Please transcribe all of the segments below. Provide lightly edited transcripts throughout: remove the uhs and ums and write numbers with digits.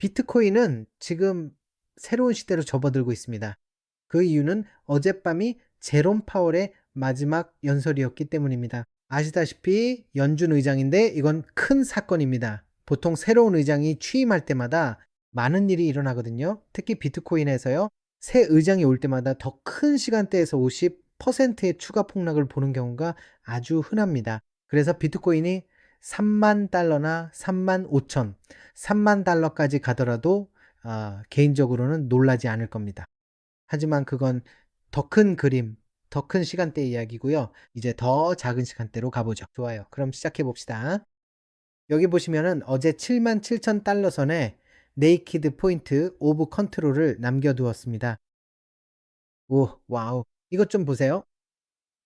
비트코인은 지금 새로운 시대로 접어들고 있습니다. 그 이유는 어젯밤이 제롬 파월의 마지막 연설이었기 때문입니다. 아시다시피 연준 의장인데 이건 큰 사건입니다. 보통 새로운 의장이 취임할 때마다 많은 일이 일어나거든요. 특히 비트코인에서요. 새 의장이 올 때마다 더 큰 시간대에서 50%의 추가 폭락을 보는 경우가 아주 흔합니다. 그래서 비트코인이 3만 달러나 3만 5천, 3만 달러까지 가더라도 개인적으로는 놀라지 않을 겁니다. 하지만 그건 더 큰 그림, 더 큰 시간대 이야기고요. 이제 더 작은 시간대로 가보죠. 좋아요. 그럼 시작해 봅시다. 여기 보시면은 어제 7만 7천 달러 선에 네이키드 포인트 오브 컨트롤을 남겨두었습니다. 오, 와우. 이것 좀 보세요.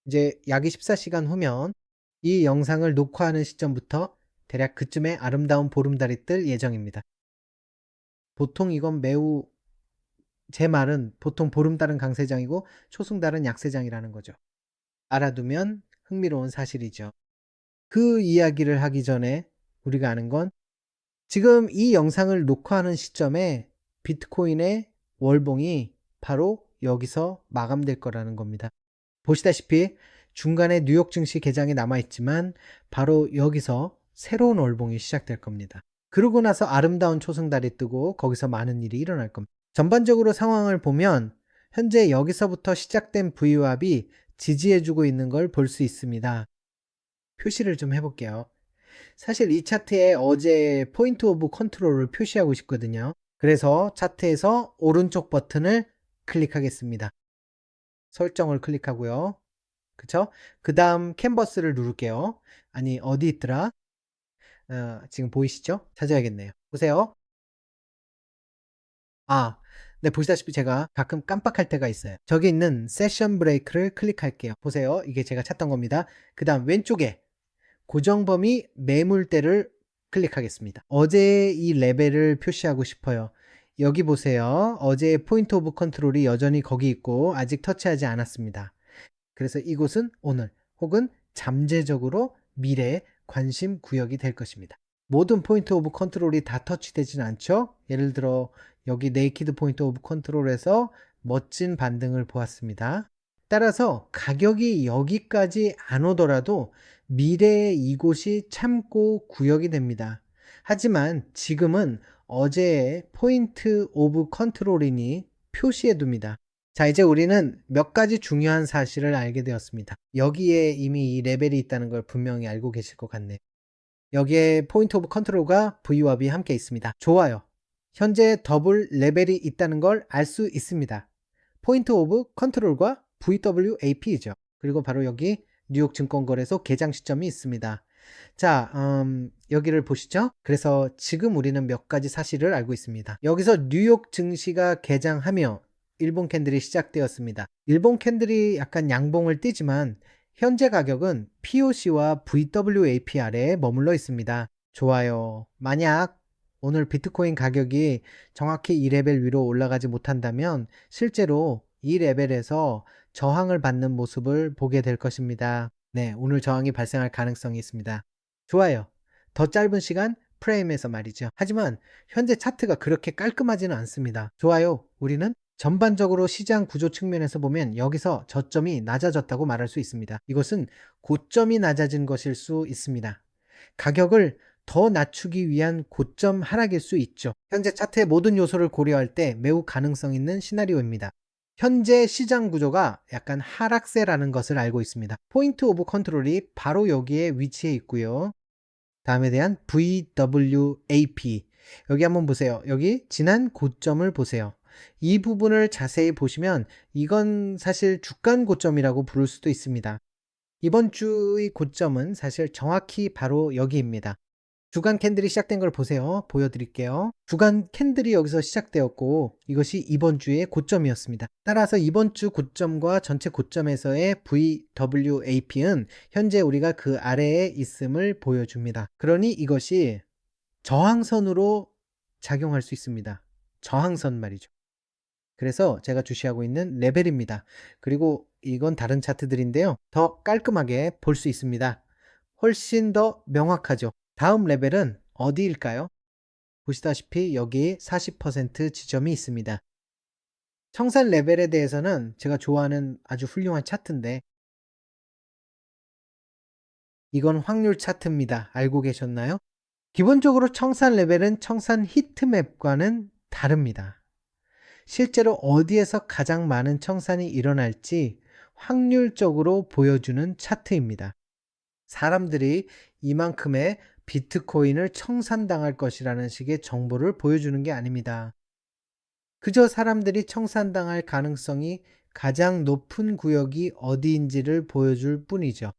이제 약 24시간 후면 이 영상을 녹화하는 시점부터 대략 그쯤에 아름다운 보름달이 뜰 예정입니다. 보통 이건 매우 제 말은 보통 보름달은 강세장이고 초승달은 약세장이라는 거죠. 알아두면 흥미로운 사실이죠. 그 이야기를 하기 전에 우리가 아는 건 지금 이 영상을 녹화하는 시점에 비트코인의 월봉이 바로 여기서 마감될 거라는 겁니다. 보시다시피 중간에 뉴욕 증시 개장이 남아있지만 바로 여기서 새로운 월봉이 시작될 겁니다. 그러고 나서 아름다운 초승달이 뜨고 거기서 많은 일이 일어날 겁니다. 전반적으로 상황을 보면 현재 여기서부터 시작된 V합이 지지해주고 있는 걸 볼 수 있습니다. 표시를 좀 해볼게요. 사실 이 차트에 어제 포인트 오브 컨트롤을 표시하고 싶거든요. 그래서 차트에서 오른쪽 버튼을 클릭하겠습니다. 설정을 클릭하고요. 그쵸? 그 다음 캔버스를 누를게요. 아니 어디 있더라? 지금 보이시죠? 찾아야겠네요. 보세요. 네, 보시다시피 제가 가끔 깜빡할 때가 있어요. 저기 있는 세션 브레이크를 클릭할게요. 보세요. 이게 제가 찾던 겁니다. 그 다음 왼쪽에 고정 범위 매물대를 클릭하겠습니다. 어제 이 레벨을 표시하고 싶어요. 여기 보세요. 어제 포인트 오브 컨트롤이 여전히 거기 있고 아직 터치하지 않았습니다. 그래서 이곳은 오늘 혹은 잠재적으로 미래의 관심 구역이 될 것입니다. 모든 포인트 오브 컨트롤이 다 터치되진 않죠. 예를 들어 여기 네이키드 포인트 오브 컨트롤에서 멋진 반등을 보았습니다. 따라서 가격이 여기까지 안 오더라도 미래에 이곳이 참고 구역이 됩니다. 하지만 지금은 어제의 포인트 오브 컨트롤이니 표시해 둡니다. 자, 이제 우리는 몇 가지 중요한 사실을 알게 되었습니다. 여기에 이미 이 레벨이 있다는 걸 분명히 알고 계실 것 같네요. 여기에 포인트 오브 컨트롤과 V왑이 함께 있습니다. 좋아요. 현재 더블 레벨이 있다는 걸 알 수 있습니다. 포인트 오브 컨트롤과 VWAP이죠. 그리고 바로 여기 뉴욕 증권거래소 개장 시점이 있습니다. 자, 여기를 보시죠. 그래서 지금 우리는 몇 가지 사실을 알고 있습니다. 여기서 뉴욕 증시가 개장하며 일본 캔들이 시작되었습니다. 일본 캔들이 약간 양봉을 띠지만 현재 가격은 POC와 VWAP 아래에 머물러 있습니다. 좋아요. 만약 오늘 비트코인 가격이 정확히 이 레벨 위로 올라가지 못한다면 실제로 이 레벨에서 저항을 받는 모습을 보게 될 것입니다. 네, 오늘 저항이 발생할 가능성이 있습니다. 좋아요. 더 짧은 시간 프레임에서 말이죠. 하지만 현재 차트가 그렇게 깔끔하지는 않습니다. 좋아요. 우리는 전반적으로 시장 구조 측면에서 보면 여기서 저점이 낮아졌다고 말할 수 있습니다. 이것은 고점이 낮아진 것일 수 있습니다. 가격을 더 낮추기 위한 고점 하락일 수 있죠. 현재 차트의 모든 요소를 고려할 때 매우 가능성 있는 시나리오입니다. 현재 시장 구조가 약간 하락세라는 것을 알고 있습니다. 포인트 오브 컨트롤이 바로 여기에 위치해 있고요. 다음에 대한 VWAP. 여기 한번 보세요. 여기 지난 고점을 보세요. 이 부분을 자세히 보시면 이건 사실 주간 고점이라고 부를 수도 있습니다. 이번 주의 고점은 사실 정확히 바로 여기입니다. 주간 캔들이 시작된 걸 보세요. 보여드릴게요. 주간 캔들이 여기서 시작되었고 이것이 이번 주의 고점이었습니다. 따라서 이번 주 고점과 전체 고점에서의 VWAP는 현재 우리가 그 아래에 있음을 보여줍니다. 그러니 이것이 저항선으로 작용할 수 있습니다. 저항선 말이죠. 그래서 제가 주시하고 있는 레벨입니다. 그리고 이건 다른 차트들인데요. 더 깔끔하게 볼 수 있습니다. 훨씬 더 명확하죠. 다음 레벨은 어디일까요? 보시다시피 여기 40% 지점이 있습니다. 청산 레벨에 대해서는 제가 좋아하는 아주 훌륭한 차트인데 이건 확률 차트입니다. 알고 계셨나요? 기본적으로 청산 레벨은 청산 히트맵과는 다릅니다. 실제로 어디에서 가장 많은 청산이 일어날지 확률적으로 보여주는 차트입니다. 사람들이 이만큼의 비트코인을 청산당할 것이라는 식의 정보를 보여주는 게 아닙니다. 그저 사람들이 청산당할 가능성이 가장 높은 구역이 어디인지를 보여줄 뿐이죠.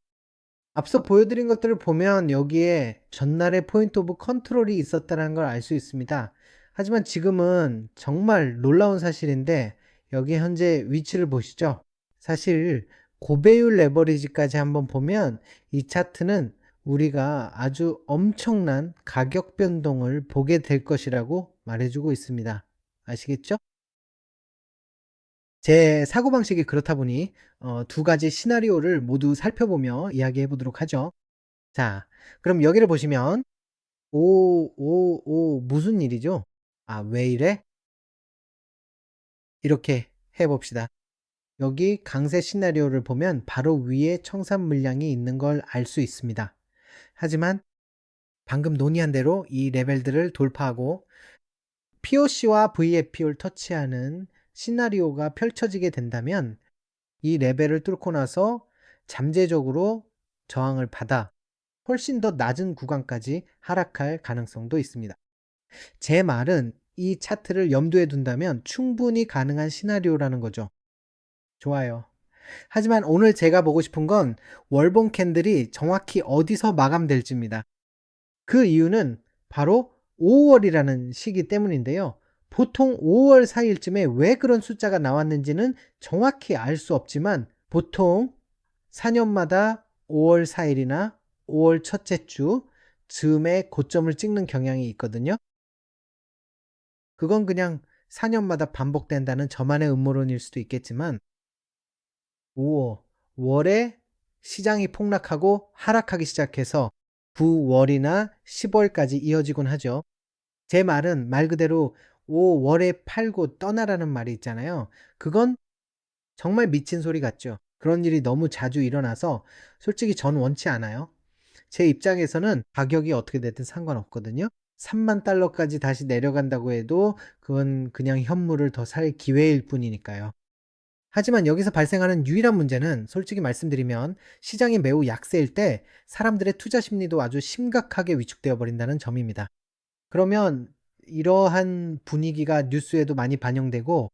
앞서 보여드린 것들을 보면 여기에 전날에 포인트 오브 컨트롤이 있었다는 걸 알 수 있습니다. 하지만 지금은 정말 놀라운 사실인데 여기 현재 위치를 보시죠. 사실 고배율 레버리지까지 한번 보면 이 차트는 우리가 아주 엄청난 가격 변동을 보게 될 것이라고 말해주고 있습니다. 아시겠죠? 제 사고방식이 그렇다 보니 두 가지 시나리오를 모두 살펴보며 이야기해 보도록 하죠. 자, 그럼 여기를 보시면 무슨 일이죠? 아, 왜 이래? 이렇게 해봅시다. 여기 강세 시나리오를 보면 바로 위에 청산 물량이 있는 걸 알 수 있습니다. 하지만 방금 논의한 대로 이 레벨들을 돌파하고 POC와 VFP를 터치하는 시나리오가 펼쳐지게 된다면 이 레벨을 뚫고 나서 잠재적으로 저항을 받아 훨씬 더 낮은 구간까지 하락할 가능성도 있습니다. 제 말은 이 차트를 염두에 둔다면 충분히 가능한 시나리오라는 거죠. 좋아요. 하지만 오늘 제가 보고 싶은 건 월봉 캔들이 정확히 어디서 마감될지입니다. 그 이유는 바로 5월이라는 시기 때문인데요. 보통 5월 4일쯤에 왜 그런 숫자가 나왔는지는 정확히 알 수 없지만 보통 4년마다 5월 4일이나 5월 첫째 주 즈음에 고점을 찍는 경향이 있거든요. 그건 그냥 4년마다 반복된다는 저만의 음모론일 수도 있겠지만 5월에 시장이 폭락하고 하락하기 시작해서 9월이나 10월까지 이어지곤 하죠. 제 말은 말 그대로 5월에 팔고 떠나라는 말이 있잖아요. 그건 정말 미친 소리 같죠. 그런 일이 너무 자주 일어나서 솔직히 전 원치 않아요. 제 입장에서는 가격이 어떻게 됐든 상관없거든요. 3만 달러까지 다시 내려간다고 해도 그건 그냥 현물을 더 살 기회일 뿐이니까요. 하지만 여기서 발생하는 유일한 문제는 솔직히 말씀드리면 시장이 매우 약세일 때 사람들의 투자 심리도 아주 심각하게 위축되어 버린다는 점입니다. 그러면 이러한 분위기가 뉴스에도 많이 반영되고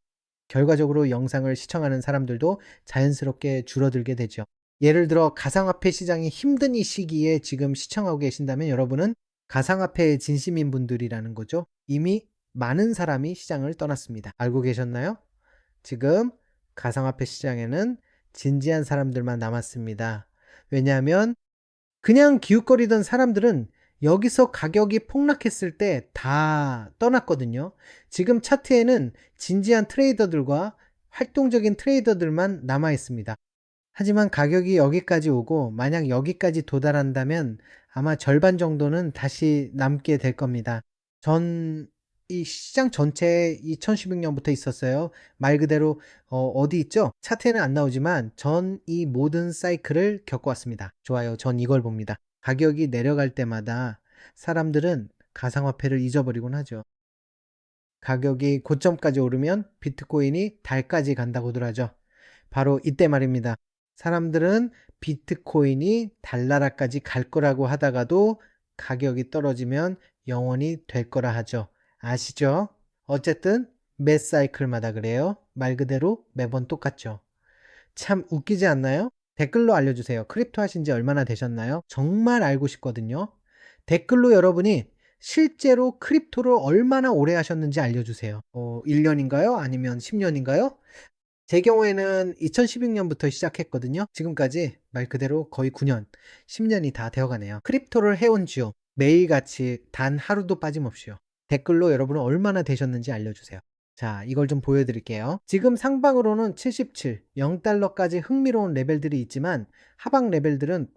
결과적으로 영상을 시청하는 사람들도 자연스럽게 줄어들게 되죠. 예를 들어 가상화폐 시장이 힘든 이 시기에 지금 시청하고 계신다면 여러분은 가상화폐의 진심인 분들이라는 거죠. 이미 많은 사람이 시장을 떠났습니다. 알고 계셨나요? 지금 가상화폐 시장에는 진지한 사람들만 남았습니다. 왜냐하면 그냥 기웃거리던 사람들은 여기서 가격이 폭락했을 때 다 떠났거든요. 지금 차트에는 진지한 트레이더들과 활동적인 트레이더들만 남아 있습니다. 하지만 가격이 여기까지 오고 만약 여기까지 도달한다면 아마 절반 정도는 다시 남게 될 겁니다. 이 시장 전체에 2016년부터 있었어요. 말 그대로 어디 있죠? 차트에는 안 나오지만 전 이 모든 사이클을 겪어왔습니다. 좋아요. 전 이걸 봅니다. 가격이 내려갈 때마다 사람들은 가상화폐를 잊어버리곤 하죠. 가격이 고점까지 오르면 비트코인이 달까지 간다고들 하죠. 바로 이때 말입니다. 사람들은 비트코인이 달나라까지 갈 거라고 하다가도 가격이 떨어지면 영원히 될 거라 하죠. 아시죠? 어쨌든 매 사이클마다 그래요. 말 그대로 매번 똑같죠. 참 웃기지 않나요? 댓글로 알려주세요. 크립토 하신 지 얼마나 되셨나요? 정말 알고 싶거든요. 댓글로 여러분이 실제로 크립토를 얼마나 오래 하셨는지 알려주세요. 1년인가요? 아니면 10년인가요? 제 경우에는 2016년부터 시작했거든요. 지금까지 말 그대로 거의 9년, 10년이 다 되어가네요. 크립토를 해온 지요. 매일같이 단 하루도 빠짐없이요. 댓글로 여러분은 얼마나 되셨는지 알려주세요. 자, 이걸 좀 보여드릴게요. 지금 상방으로는 77, 0달러까지 흥미로운 레벨들이 있지만 하방 레벨들은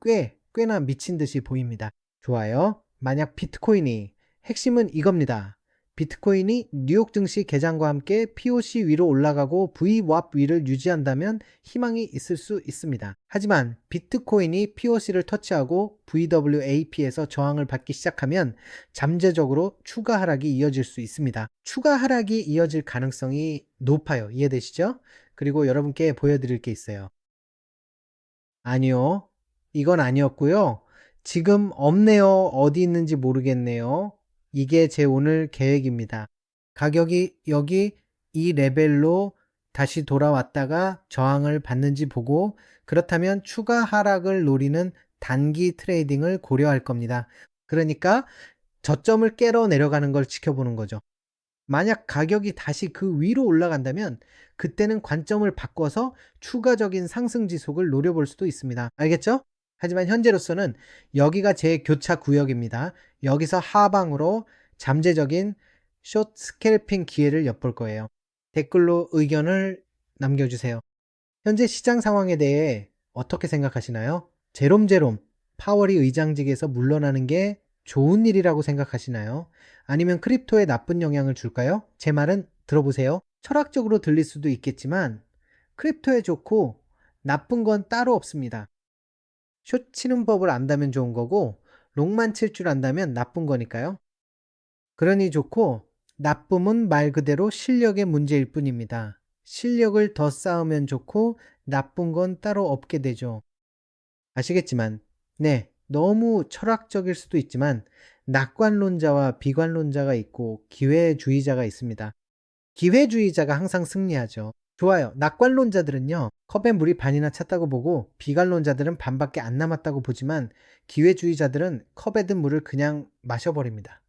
꽤나 미친 듯이 보입니다. 좋아요. 만약 비트코인이 핵심은 이겁니다. 비트코인이 뉴욕 증시 개장과 함께 POC 위로 올라가고 VWAP 위를 유지한다면 희망이 있을 수 있습니다. 하지만 비트코인이 POC를 터치하고 VWAP에서 저항을 받기 시작하면 잠재적으로 추가 하락이 이어질 수 있습니다. 추가 하락이 이어질 가능성이 높아요. 이해되시죠? 그리고 여러분께 보여드릴 게 있어요. 아니요. 이건 아니었고요. 지금 없네요. 어디 있는지 모르겠네요. 이게 제 오늘 계획입니다. 가격이 여기 이 레벨로 다시 돌아왔다가 저항을 받는지 보고 그렇다면 추가 하락을 노리는 단기 트레이딩을 고려할 겁니다. 그러니까 저점을 깨러 내려가는 걸 지켜보는 거죠. 만약 가격이 다시 그 위로 올라간다면 그때는 관점을 바꿔서 추가적인 상승 지속을 노려볼 수도 있습니다. 알겠죠? 하지만 현재로서는 여기가 제 교차 구역입니다. 여기서 하방으로 잠재적인 숏 스캘핑 기회를 엿볼 거예요. 댓글로 의견을 남겨주세요. 현재 시장 상황에 대해 어떻게 생각하시나요? 제롬 파월이 의장직에서 물러나는 게 좋은 일이라고 생각하시나요? 아니면 크립토에 나쁜 영향을 줄까요? 제 말은 들어보세요. 철학적으로 들릴 수도 있겠지만 크립토에 좋고 나쁜 건 따로 없습니다. 숏 치는 법을 안다면 좋은 거고 롱만 칠 줄 안다면 나쁜 거니까요. 그러니 좋고 나쁨은 말 그대로 실력의 문제일 뿐입니다. 실력을 더 쌓으면 좋고 나쁜 건 따로 없게 되죠. 아시겠지만 네, 너무 철학적일 수도 있지만 낙관론자와 비관론자가 있고 기회주의자가 있습니다. 기회주의자가 항상 승리하죠. 좋아요. 낙관론자들은요, 컵에 물이 반이나 찼다고 보고 비관론자들은 반밖에 안 남았다고 보지만 기회주의자들은 컵에 든 물을 그냥 마셔버립니다.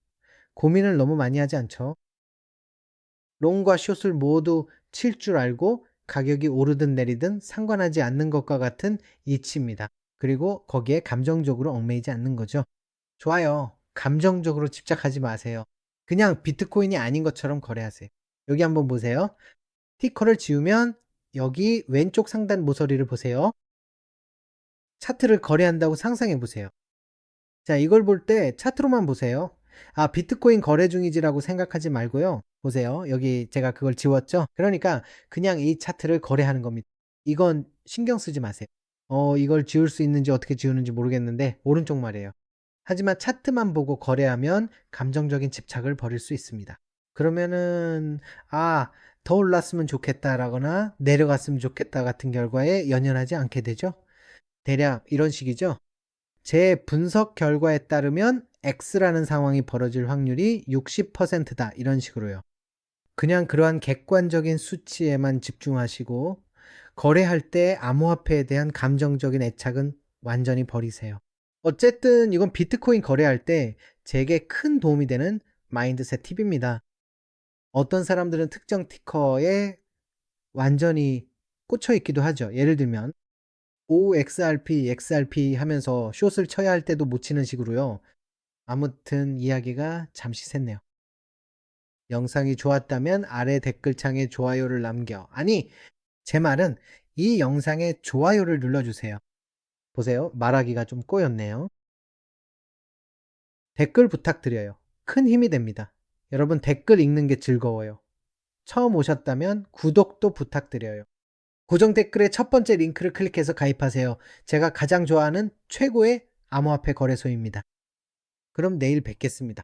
고민을 너무 많이 하지 않죠. 롱과 숏을 모두 칠 줄 알고 가격이 오르든 내리든 상관하지 않는 것과 같은 이치입니다. 그리고 거기에 감정적으로 얽매이지 않는 거죠. 좋아요. 감정적으로 집착하지 마세요. 그냥 비트코인이 아닌 것처럼 거래하세요. 여기 한번 보세요. 스티커를 지우면 여기 왼쪽 상단 모서리를 보세요. 차트를 거래한다고 상상해 보세요. 자, 이걸 볼 때 차트로만 보세요. 아, 비트코인 거래 중이지라고 생각하지 말고요. 보세요. 여기 제가 그걸 지웠죠? 그러니까 그냥 이 차트를 거래하는 겁니다. 이건 신경 쓰지 마세요. 이걸 지울 수 있는지 어떻게 지우는지 모르겠는데 오른쪽 말이에요. 하지만 차트만 보고 거래하면 감정적인 집착을 벌일 수 있습니다. 그러면은 더 올랐으면 좋겠다라거나 내려갔으면 좋겠다 같은 결과에 연연하지 않게 되죠. 대략 이런 식이죠. 제 분석 결과에 따르면 X라는 상황이 벌어질 확률이 60%다 이런 식으로요. 그냥 그러한 객관적인 수치에만 집중하시고 거래할 때 암호화폐에 대한 감정적인 애착은 완전히 버리세요. 어쨌든 이건 비트코인 거래할 때 제게 큰 도움이 되는 마인드셋 팁입니다. 어떤 사람들은 특정 티커에 완전히 꽂혀 있기도 하죠. 예를 들면 OXRP, XRP 하면서 숏을 쳐야 할 때도 못 치는 식으로요. 아무튼 이야기가 잠시 샜네요. 영상이 좋았다면 아래 댓글창에 좋아요를 남겨. 아니, 제 말은 이 영상에 좋아요를 눌러주세요. 보세요. 말하기가 좀 꼬였네요. 댓글 부탁드려요. 큰 힘이 됩니다. 여러분 댓글 읽는 게 즐거워요. 처음 오셨다면 구독도 부탁드려요. 고정 댓글의 첫 번째 링크를 클릭해서 가입하세요. 제가 가장 좋아하는 최고의 암호화폐 거래소입니다. 그럼 내일 뵙겠습니다.